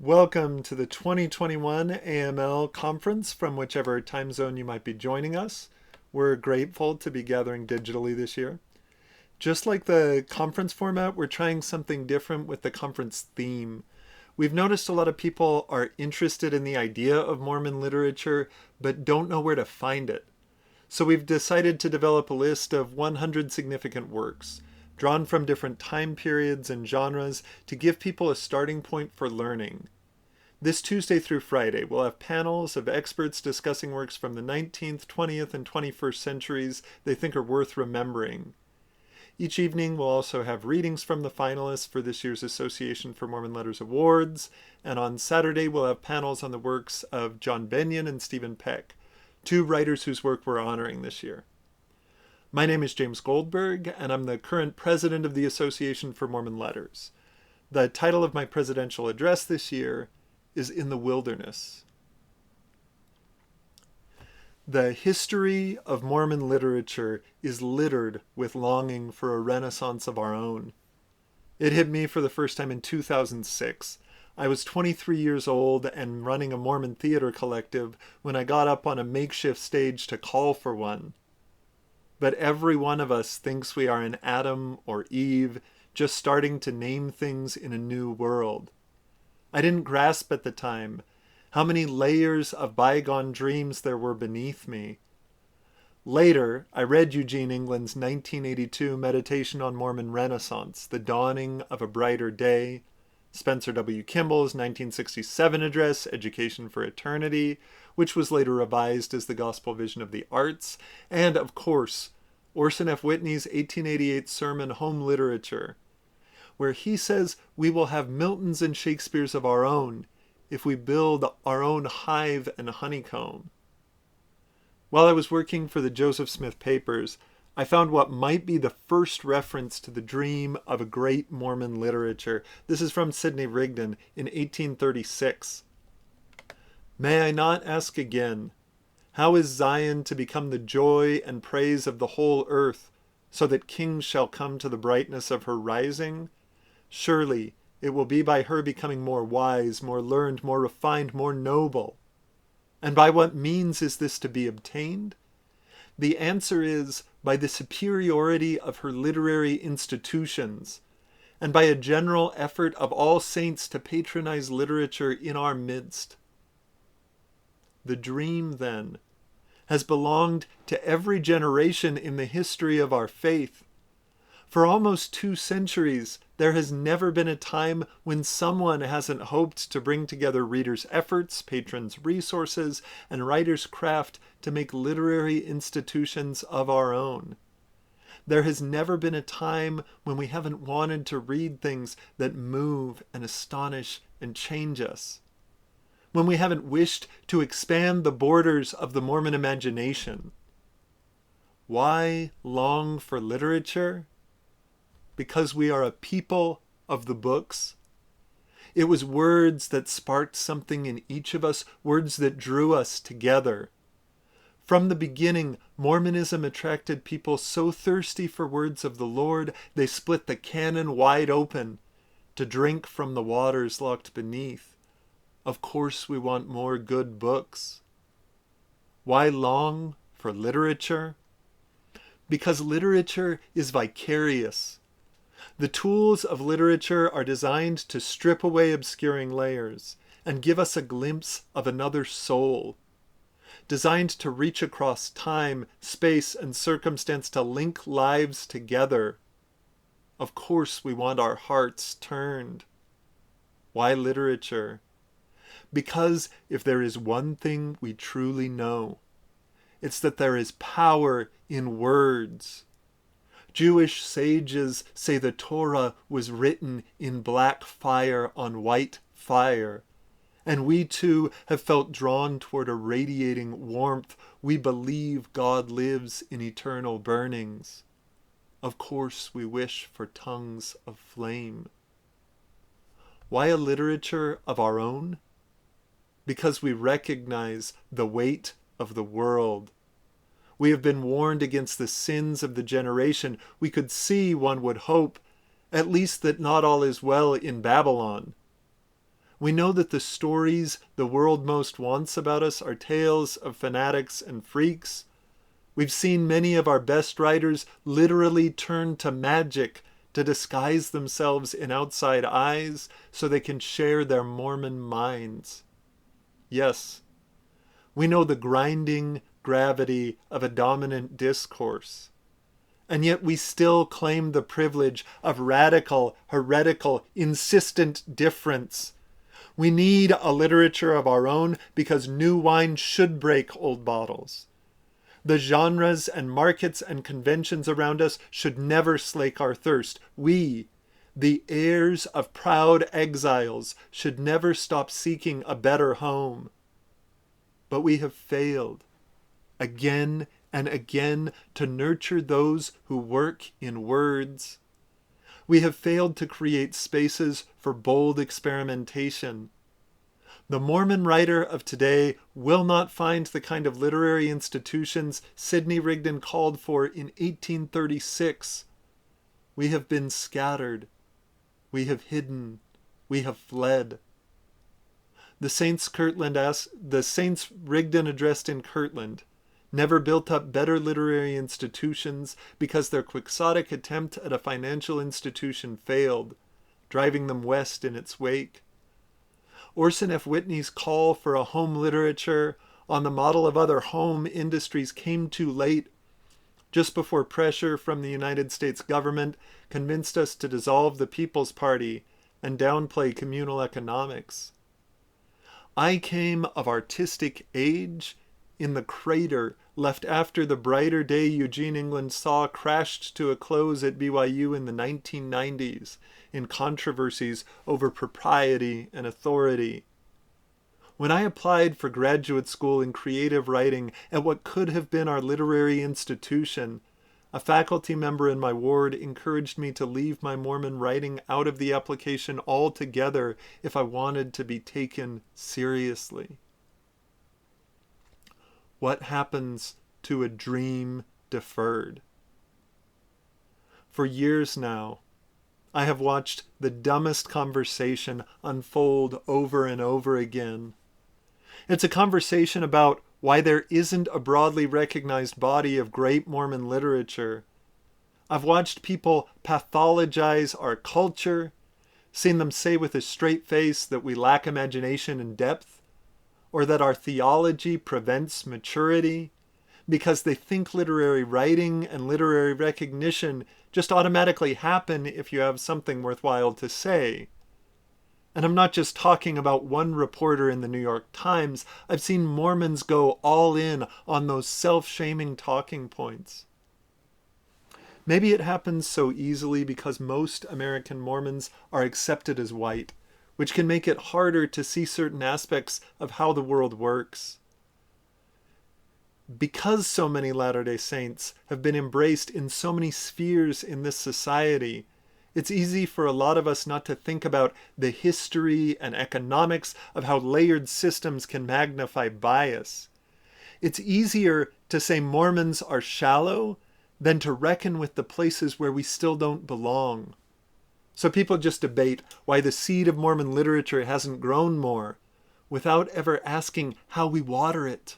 Welcome to the 2021 AML conference from whichever time zone you might be joining us. We're grateful to be gathering digitally this year. Just like the conference format, we're trying something different with the conference theme. We've noticed a lot of people are interested in the idea of Mormon literature, but don't know where to find it. So we've decided to develop a list of 100 significant works, drawn from different time periods and genres to give people a starting point for learning. This Tuesday through Friday, we'll have panels of experts discussing works from the 19th, 20th, and 21st centuries they think are worth remembering. Each evening, we'll also have readings from the finalists for this year's Association for Mormon Letters Awards, and on Saturday, we'll have panels on the works of John Benyon and Stephen Peck, two writers whose work we're honoring this year. My name is James Goldberg, and I'm the current president of the Association for Mormon Letters. The title of my presidential address this year is In the Wilderness. The history of Mormon literature is littered with longing for a renaissance of our own. It hit me for the first time in 2006. I was 23 years old and running a Mormon theater collective when I got up on a makeshift stage to call for one. But every one of us thinks we are an Adam or Eve, just starting to name things in a new world. I didn't grasp at the time how many layers of bygone dreams there were beneath me. Later, I read Eugene England's 1982 Meditation on Mormon Renaissance, The Dawning of a Brighter Day, Spencer W. Kimball's 1967 address, Education for Eternity, which was later revised as the Gospel Vision of the Arts, and, of course, Orson F. Whitney's 1888 sermon, Home Literature, where he says we will have Miltons and Shakespeares of our own if we build our own hive and honeycomb. While I was working for the Joseph Smith Papers, I found what might be the first reference to the dream of a great Mormon literature. This is from Sidney Rigdon in 1836. May I not ask again, how is Zion to become the joy and praise of the whole earth, so that kings shall come to the brightness of her rising? Surely it will be by her becoming more wise, more learned, more refined, more noble. And by what means is this to be obtained? The answer is by the superiority of her literary institutions, and by a general effort of all saints to patronize literature in our midst. The dream, then, has belonged to every generation in the history of our faith. For almost 2 centuries, there has never been a time when someone hasn't hoped to bring together readers' efforts, patrons' resources, and writers' craft to make literary institutions of our own. There has never been a time when we haven't wanted to read things that move and astonish and change us. When we haven't wished to expand the borders of the Mormon imagination. Why long for literature? Because we are a people of the books. It was words that sparked something in each of us, words that drew us together. From the beginning, Mormonism attracted people so thirsty for words of the Lord, they split the canon wide open to drink from the waters locked beneath. Of course, we want more good books. Why long for literature? Because literature is vicarious. The tools of literature are designed to strip away obscuring layers and give us a glimpse of another soul, designed to reach across time, space, and circumstance to link lives together. Of course, we want our hearts turned. Why literature? Because if there is one thing we truly know, it's that there is power in words. Jewish sages say the Torah was written in black fire on white fire, and we too have felt drawn toward a radiating warmth. We believe God lives in eternal burnings. Of course, we wish for tongues of flame. Why a literature of our own? Because we recognize the weight of the world. We have been warned against the sins of the generation. We could see, one would hope, at least that not all is well in Babylon. We know that the stories the world most wants about us are tales of fanatics and freaks. We've seen many of our best writers literally turn to magic to disguise themselves in outside eyes so they can share their Mormon minds. Yes, we know the grinding gravity of a dominant discourse. And yet we still claim the privilege of radical, heretical, insistent difference. We need a literature of our own because new wine should break old bottles. The genres and markets and conventions around us should never slake our thirst. We, the heirs of proud exiles, should never stop seeking a better home. But we have failed, again and again, to nurture those who work in words. We have failed to create spaces for bold experimentation. The Mormon writer of today will not find the kind of literary institutions Sidney Rigdon called for in 1836. We have been scattered. We have hidden. We have fled. The Saints Rigdon addressed in Kirtland never built up better literary institutions because their quixotic attempt at a financial institution failed, driving them west in its wake. Orson F. Whitney's call for a home literature on the model of other home industries came too late, just before pressure from the United States government convinced us to dissolve the People's Party and downplay communal economics. I came of artistic age in the crater left after the brighter day Eugene England saw crashed to a close at BYU in the 1990s in controversies over propriety and authority. When I applied for graduate school in creative writing at what could have been our literary institution, a faculty member in my ward encouraged me to leave my Mormon writing out of the application altogether if I wanted to be taken seriously. What happens to a dream deferred? For years now, I have watched the dumbest conversation unfold over and over again. It's a conversation about why there isn't a broadly recognized body of great Mormon literature. I've watched people pathologize our culture, seen them say with a straight face that we lack imagination and depth, or that our theology prevents maturity, because they think literary writing and literary recognition just automatically happen if you have something worthwhile to say. And I'm not just talking about one reporter in the New York Times. I've seen Mormons go all in on those self-shaming talking points. Maybe it happens so easily because most American Mormons are accepted as white, which can make it harder to see certain aspects of how the world works. Because so many Latter-day Saints have been embraced in so many spheres in this society, it's easy for a lot of us not to think about the history and economics of how layered systems can magnify bias. It's easier to say Mormons are shallow than to reckon with the places where we still don't belong. So people just debate why the seed of Mormon literature hasn't grown more, without ever asking how we water it.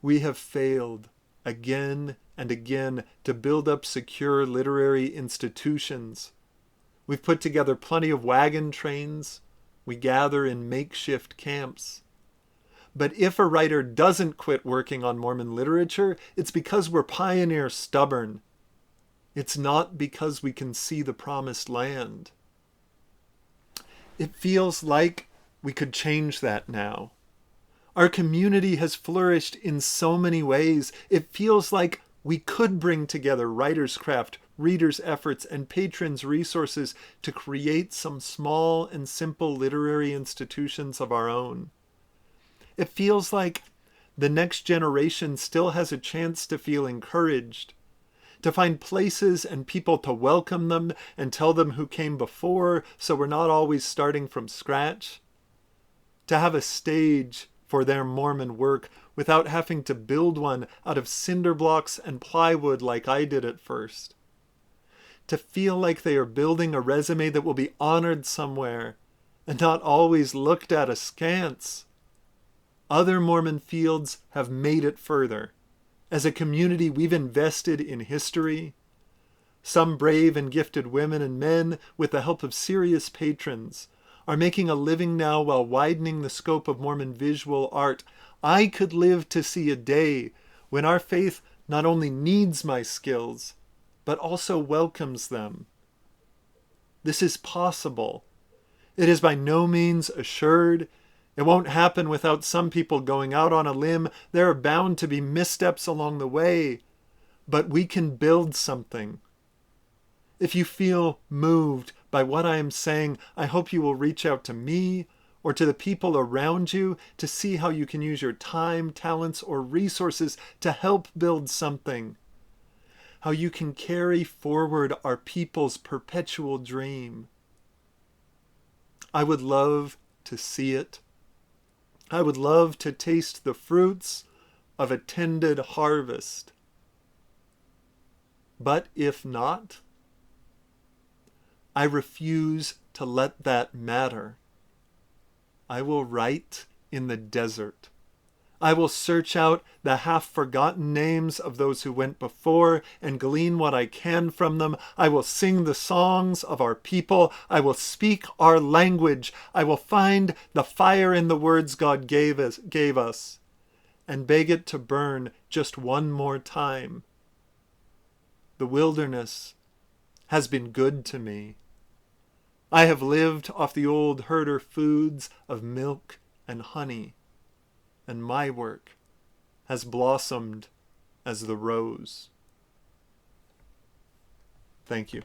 We have failed again and again to build up secure literary institutions. We've put together plenty of wagon trains. We gather in makeshift camps. But if a writer doesn't quit working on Mormon literature, it's because we're pioneer stubborn. It's not because we can see the promised land. It feels like we could change that now. Our community has flourished in so many ways. It feels like we could bring together writer's craft, readers' efforts, and patrons' resources to create some small and simple literary institutions of our own. It feels like the next generation still has a chance to feel encouraged, to find places and people to welcome them and tell them who came before, so we're not always starting from scratch, to have a stage for their Mormon work without having to build one out of cinder blocks and plywood like I did at first, to feel like they are building a resume that will be honored somewhere and not always looked at askance. Other Mormon fields have made it further. As a community, we've invested in history. Some brave and gifted women and men, with the help of serious patrons, are making a living now while widening the scope of Mormon visual art. I could live to see a day when our faith not only needs my skills, but also welcomes them. This is possible. It is by no means assured. It won't happen without some people going out on a limb. There are bound to be missteps along the way, but we can build something. If you feel moved by what I am saying, I hope you will reach out to me or to the people around you to see how you can use your time, talents, or resources to help build something. How you can carry forward our people's perpetual dream. I would love to see it. I would love to taste the fruits of a tended harvest. But if not, I refuse to let that matter. I will write in the desert. I will search out the half-forgotten names of those who went before and glean what I can from them. I will sing the songs of our people. I will speak our language. I will find the fire in the words God gave us and beg it to burn just one more time. The wilderness has been good to me. I have lived off the old herder foods of milk and honey, and my work has blossomed as the rose. Thank you.